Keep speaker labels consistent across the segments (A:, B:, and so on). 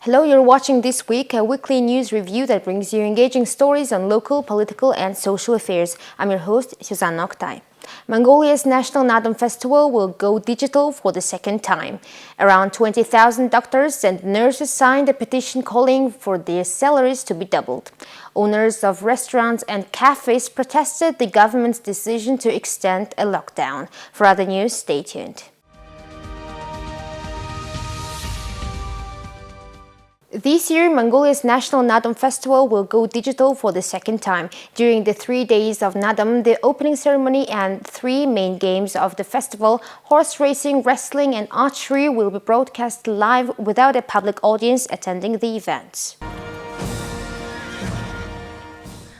A: Hello, you're watching This Week, a weekly news review that brings you engaging stories on local, political and social affairs. I'm your host, Susanna Oktay. Mongolia's National Naadam Festival will go digital for the second time. Around 20,000 doctors and nurses signed a petition calling for their salaries to be doubled. Owners of restaurants and cafes protested the government's decision to extend a lockdown. For other news, stay tuned. This year, Mongolia's National Naadam Festival will go digital for the second time. During the 3 days of Naadam, the opening ceremony and 3 main games of the festival, horse racing, wrestling and archery, will be broadcast live without a public audience attending the events.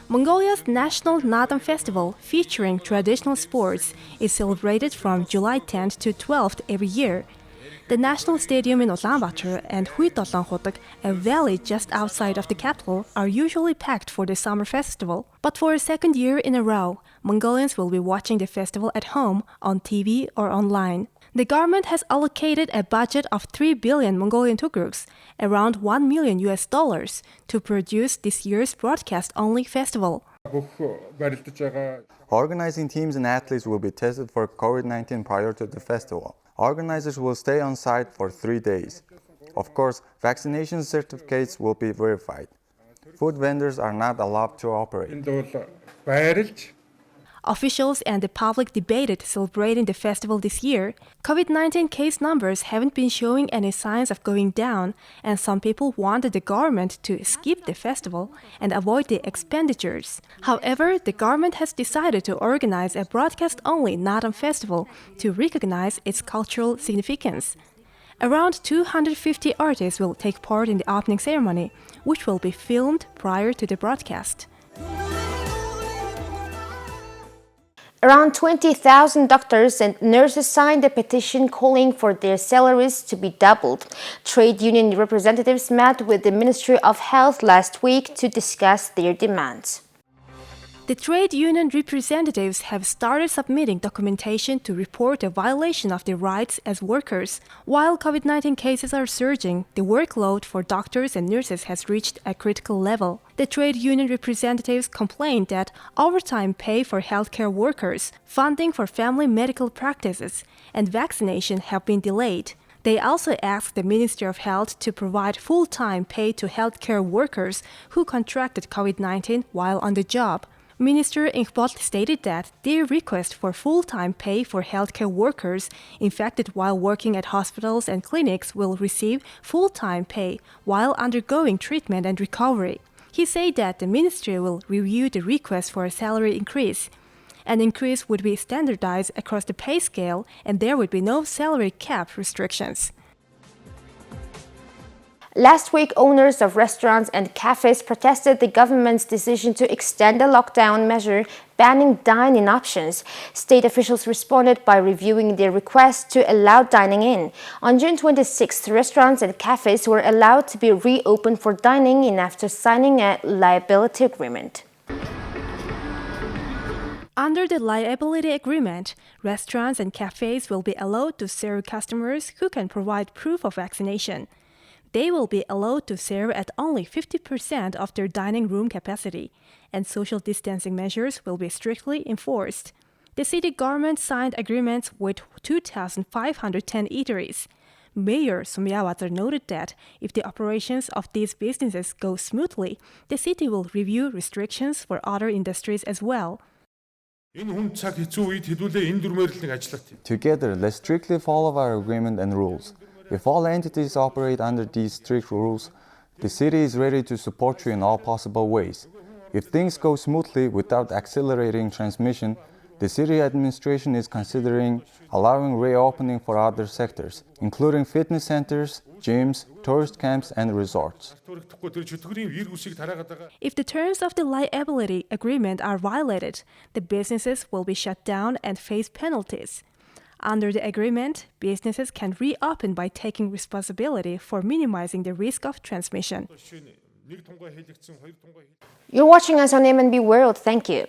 B: Mongolia's National Naadam Festival, featuring traditional sports, is celebrated from July 10th to 12th every year. The National Stadium in Ulaanbaatar and Huitolanghotek, a valley just outside of the capital, are usually packed for the summer festival. But for a second year in a row, Mongolians will be watching the festival at home, on TV or online. The government has allocated a budget of 3 billion Mongolian tugruks, around $1 million, to produce this year's broadcast-only festival.
C: Organizing teams and athletes will be tested for COVID-19 prior to the festival. Organizers will stay on site for 3 days. Of course, vaccination certificates will be verified. Food vendors are not allowed to operate.
B: Officials and the public debated celebrating the festival this year. COVID-19 case numbers haven't been showing any signs of going down, and some people wanted the government to skip the festival and avoid the expenditures. However, the government has decided to organize a broadcast-only Naadam festival to recognize its cultural significance. Around 250 artists will take part in the opening ceremony, which will be filmed prior to the broadcast.
A: Around 20,000 doctors and nurses signed a petition calling for their salaries to be doubled. Trade union representatives met with the Ministry of Health last week to discuss their demands.
B: The trade union representatives have started submitting documentation to report the violation of their rights as workers. While COVID-19 cases are surging, the workload for doctors and nurses has reached a critical level. The trade union representatives complained that overtime pay for healthcare workers, funding for family medical practices, and vaccination have been delayed. They also asked the Ministry of Health to provide full-time pay to healthcare workers who contracted COVID-19 while on the job. Minister Ingbolt stated that their request for full-time pay for healthcare workers infected while working at hospitals and clinics will receive full-time pay while undergoing treatment and recovery. He said that the ministry will review the request for a salary increase. An increase would be standardized across the pay scale, and there would be no salary cap restrictions.
A: Last week, owners of restaurants and cafes protested the government's decision to extend a lockdown measure banning dine-in options. State officials responded by reviewing their request to allow dining in. On June 26th, restaurants and cafes were allowed to be reopened for dining in after signing a liability agreement.
B: Under the liability agreement, restaurants and cafes will be allowed to serve customers who can provide proof of vaccination. They will be allowed to serve at only 50% of their dining room capacity, and social distancing measures will be strictly enforced. The city government signed agreements with 2,510 eateries. Mayor Somyawatar noted that if the operations of these businesses go smoothly, the city will review restrictions for other industries as well.
C: Together, let's strictly follow our agreement and rules. If all entities operate under these strict rules, the city is ready to support you in all possible ways. If things go smoothly without accelerating transmission, the city administration is considering allowing reopening for other sectors, including fitness centers, gyms, tourist camps, and resorts.
B: If the terms of the liability agreement are violated, the businesses will be shut down and face penalties. Under the agreement, businesses can reopen by taking responsibility for minimizing the risk of transmission.
A: You're watching us on MNB World, thank you.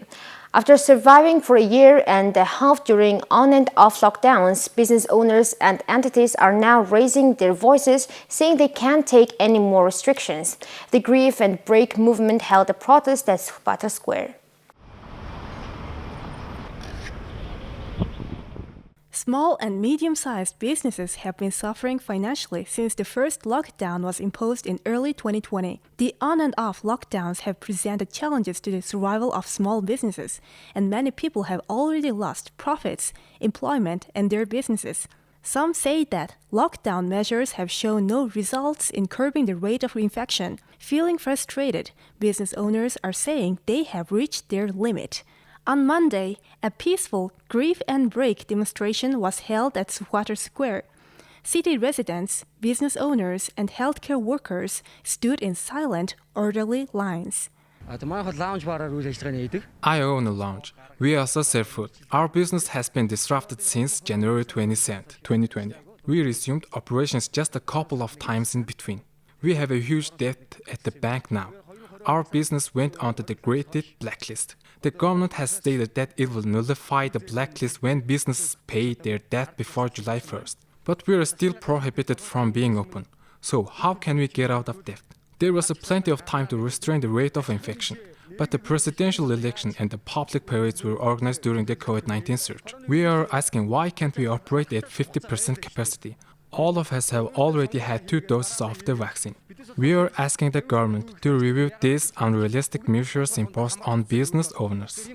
A: After surviving for a year and a half during on and off lockdowns, business owners and entities are now raising their voices, saying they can't take any more restrictions. The Grieve and Break movement held a protest at Supata Square.
B: Small and medium-sized businesses have been suffering financially since the first lockdown was imposed in early 2020. The on and off lockdowns have presented challenges to the survival of small businesses, and many people have already lost profits, employment, and their businesses. Some say that lockdown measures have shown no results in curbing the rate of infection. Feeling frustrated, business owners are saying they have reached their limit. On Monday, a peaceful Grieve and Break demonstration was held at Supata Square. City residents, business owners, and healthcare workers stood in silent, orderly lines.
D: I own a lounge. We also sell food. Our business has been disrupted since January 22nd, 2020. We resumed operations just a couple of times in between. We have a huge debt at the bank now. Our business went onto the graded blacklist. The government has stated that it will nullify the blacklist when businesses pay their debt before July 1st. But we are still prohibited from being open. So how can we get out of debt? There was plenty of time to restrain the rate of infection. But the presidential election and the public parades were organized during the COVID-19 surge. We are asking why can't we operate at 50% capacity? All of us have already had 2 doses of the vaccine. We are asking the government to review these unrealistic measures imposed on business owners.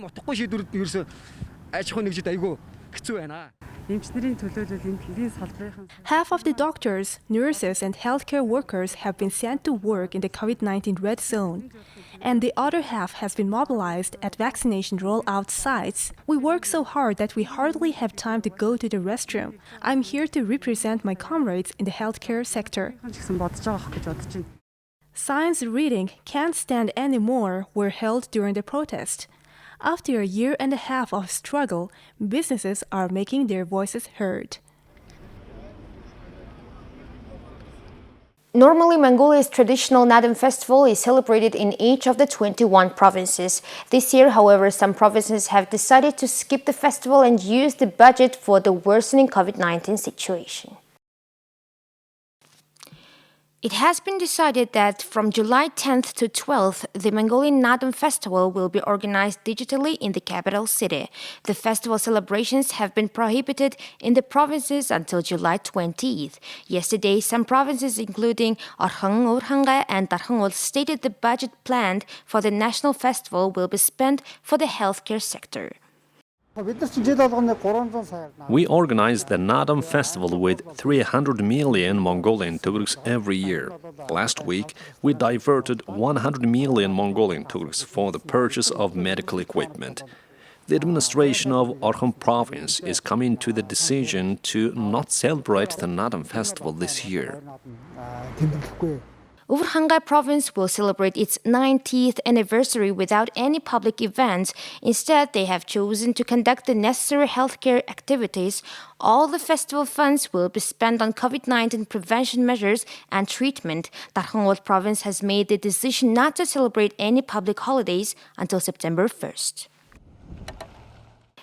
B: Half of the doctors, nurses, and healthcare workers have been sent to work in the COVID-19 red zone, and the other half has been mobilized at vaccination rollout sites. We work so hard that we hardly have time to go to the restroom. I'm here to represent my comrades in the healthcare sector. Signs reading "Can't stand anymore" were held during the protest. After a year and a half of struggle, businesses are making their voices heard.
A: Normally, Mongolia's traditional Naadam Festival is celebrated in each of the 21 provinces. This year, however, some provinces have decided to skip the festival and use the budget for the worsening COVID-19 situation. It has been decided that from July 10th to 12th, the Mongolian Naadam Festival will be organized digitally in the capital city. The festival celebrations have been prohibited in the provinces until July 20th. Yesterday, some provinces including Orkhang, Urhanga and Darkhangol stated the budget planned for the national festival will be spent for the healthcare sector.
E: We organize the Naadam Festival with 300 million Mongolian tourists every year. Last week, we diverted 100 million Mongolian tourists for the purchase of medical equipment. The administration of Orkhang province is coming to the decision to not celebrate the Naadam Festival this year.
A: Urhanga province will celebrate its 90th anniversary without any public events. Instead, they have chosen to conduct the necessary healthcare activities. All the festival funds will be spent on COVID-19 prevention measures and treatment. Darkhangol province has made the decision not to celebrate any public holidays until September 1st.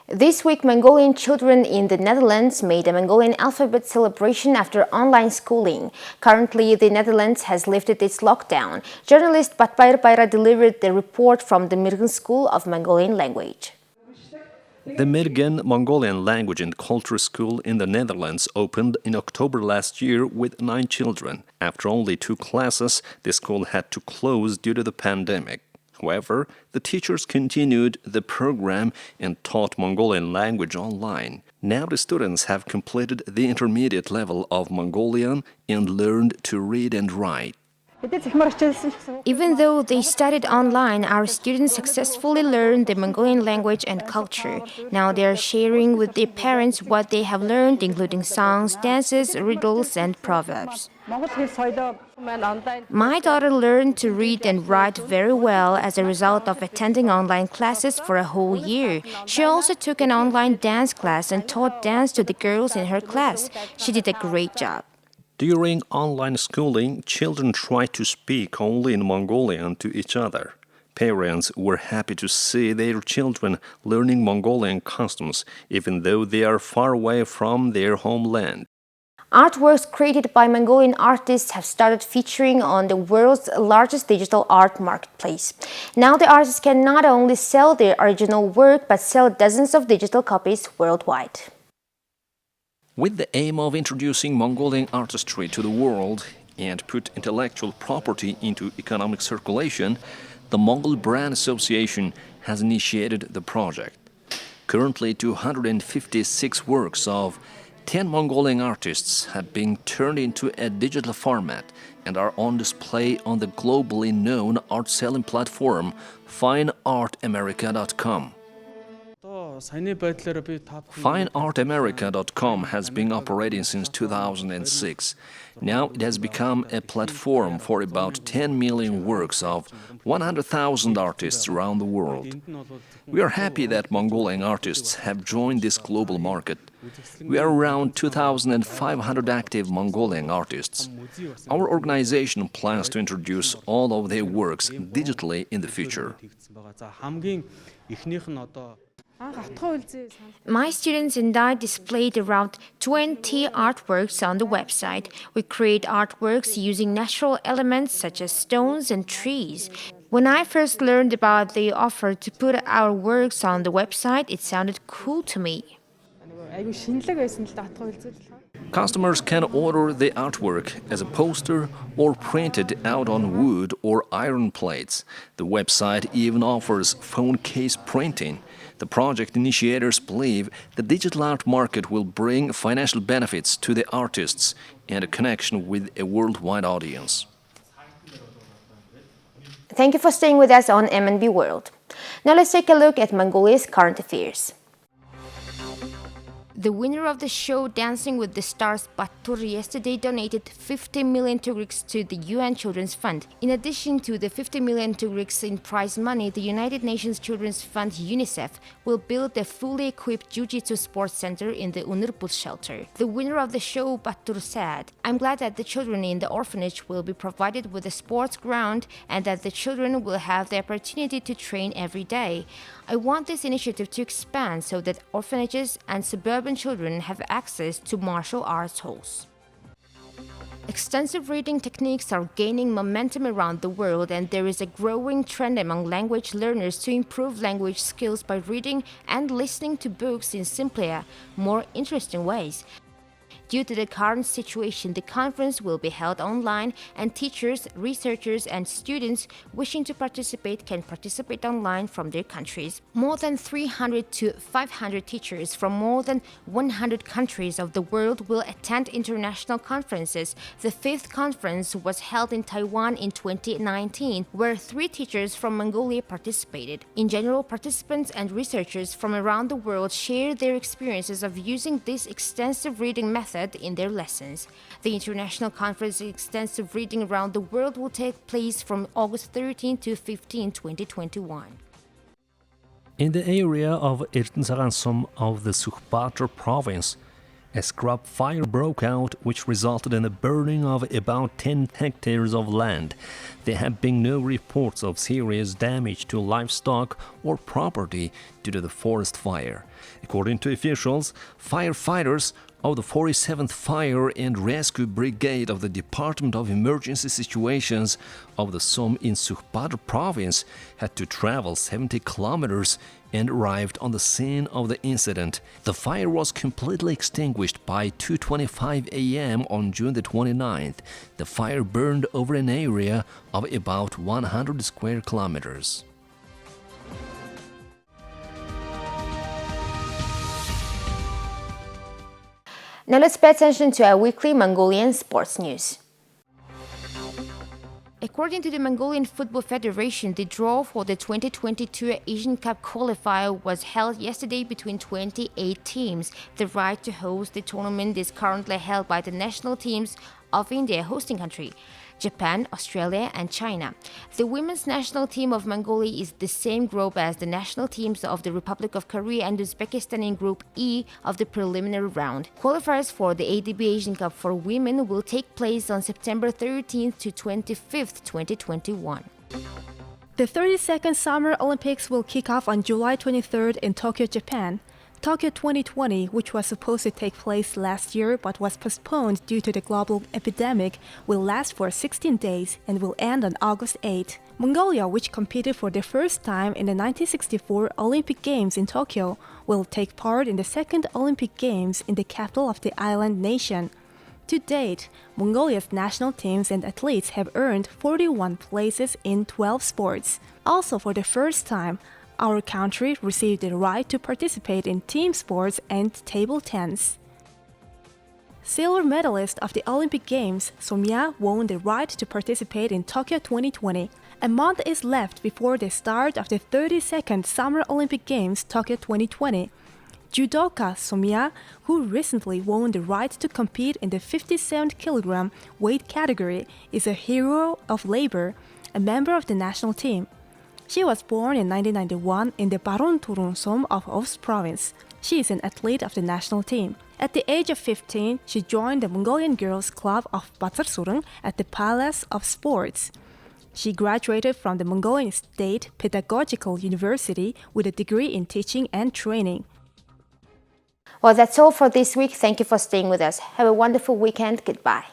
A: This week, Mongolian children in the Netherlands made a Mongolian alphabet celebration after online schooling. Currently, the Netherlands has lifted its lockdown. Journalist Batbayr Bayra delivered the report from the Mirgen School of Mongolian Language.
E: The Mirgen Mongolian Language and Culture School in the Netherlands opened in October last year with 9 children. After only 2 classes, the school had to close due to the pandemic. However, the teachers continued the program and taught Mongolian language online. Now the students have completed the intermediate level of Mongolian and learned to read and write.
A: Even though they studied online, our students successfully learned the Mongolian language and culture. Now they are sharing with their parents what they have learned, including songs, dances, riddles, and proverbs. My daughter learned to read and write very well as a result of attending online classes for a whole year. She also took an online dance class and taught dance to the girls in her class. She did a great job.
E: During online schooling, children tried to speak only in Mongolian to each other. Parents were happy to see their children learning Mongolian customs, even though they are far away from their homeland.
A: Artworks created by Mongolian artists have started featuring on the world's largest digital art marketplace. Now the artists can not only sell their original work, but sell dozens of digital copies worldwide.
E: With the aim of introducing Mongolian artistry to the world and put intellectual property into economic circulation, the Mongol Brand Association has initiated the project. Currently, 256 works of 10 Mongolian artists have been turned into a digital format and are on display on the globally known art selling platform FineArtAmerica.com. FineArtAmerica.com has been operating since 2006. Now it has become a platform for about 10 million works of 100,000 artists around the world. We are happy that Mongolian artists have joined this global market. We are around 2,500 active Mongolian artists. Our organization plans to introduce all of their works digitally in the future.
A: My students and I displayed around 20 artworks on the website. We create artworks using natural elements such as stones and trees. When I first learned about the offer to put our works on the website, it sounded cool to me.
E: Customers can order the artwork as a poster or printed out on wood or iron plates. The website even offers phone case printing. The project initiators believe the digital art market will bring financial benefits to the artists and a connection with a worldwide audience.
A: Thank you for staying with us on MNB World. Now let's take a look at Mongolia's current affairs. The winner of the show Dancing with the Stars, Batur, yesterday donated 50 million tugriks to the UN Children's Fund. In addition to the 50 million tugriks in prize money, the United Nations Children's Fund, UNICEF, will build a fully equipped jiu-jitsu sports center in the Unirbus shelter. The winner of the show, Batur, said, "I'm glad that the children in the orphanage will be provided with a sports ground and that the children will have the opportunity to train every day. I want this initiative to expand so that orphanages and suburban children have access to martial arts halls." Extensive reading techniques are gaining momentum around the world, and there is a growing trend among language learners to improve language skills by reading and listening to books in simpler, more interesting ways. Due to the current situation, the conference will be held online, and teachers, researchers, and students wishing to participate can participate online from their countries. More than 300 to 500 teachers from more than 100 countries of the world will attend international conferences. The fifth conference was held in Taiwan in 2019, where 3 teachers from Mongolia participated. In general, participants and researchers from around the world share their experiences of using this extensive reading method in their lessons. The International Conference Extensive Reading Around the World will take place from August 13 to 15, 2021.
E: In the area of Irtnsaransom of the Sukhbatra province, a scrub fire broke out which resulted in the burning of about 10 hectares of land. There have been no reports of serious damage to livestock or property due to the forest fire. According to officials, firefighters of the 47th Fire and Rescue Brigade of the Department of Emergency Situations of the Som in Sukhbatra province had to travel 70 kilometers and arrived on the scene of the incident. The fire was completely extinguished by 2:25 a.m. on June the 29th. The fire burned over an area of about 100 square kilometers.
A: Now let's pay attention to our weekly Mongolian sports news. According to the Mongolian Football Federation, the draw for the 2022 Asian Cup qualifier was held yesterday between 28 teams. The right to host the tournament is currently held by the national teams of India, hosting country. Japan, Australia, and China. The women's national team of Mongolia is the same group as the national teams of the Republic of Korea and Uzbekistan in Group E of the preliminary round. Qualifiers for the ADB Asian Cup for women will take place on September 13th to 25th, 2021.
B: The 32nd Summer Olympics will kick off on July 23rd in Tokyo, Japan. Tokyo 2020, which was supposed to take place last year but was postponed due to the global epidemic, will last for 16 days and will end on August 8. Mongolia, which competed for the first time in the 1964 Olympic Games in Tokyo, will take part in the second Olympic Games in the capital of the island nation. To date, Mongolia's national teams and athletes have earned 41 places in 12 sports. Also, for the first time, our country received the right to participate in team sports and table tennis. Silver medalist of the Olympic Games, Somya won the right to participate in Tokyo 2020. A month is left before the start of the 32nd Summer Olympic Games Tokyo 2020. Judoka Somya, who recently won the right to compete in the 57 kg weight category, is a hero of labor, a member of the national team. She was born in 1991 in the Baron Turunsom of Ovs province. She is an athlete of the national team. At the age of 15, she joined the Mongolian Girls Club of Batsarsurung at the Palace of Sports. She graduated from the Mongolian State Pedagogical University with a degree in teaching and training.
A: Well, that's all for this week. Thank you for staying with us. Have a wonderful weekend. Goodbye.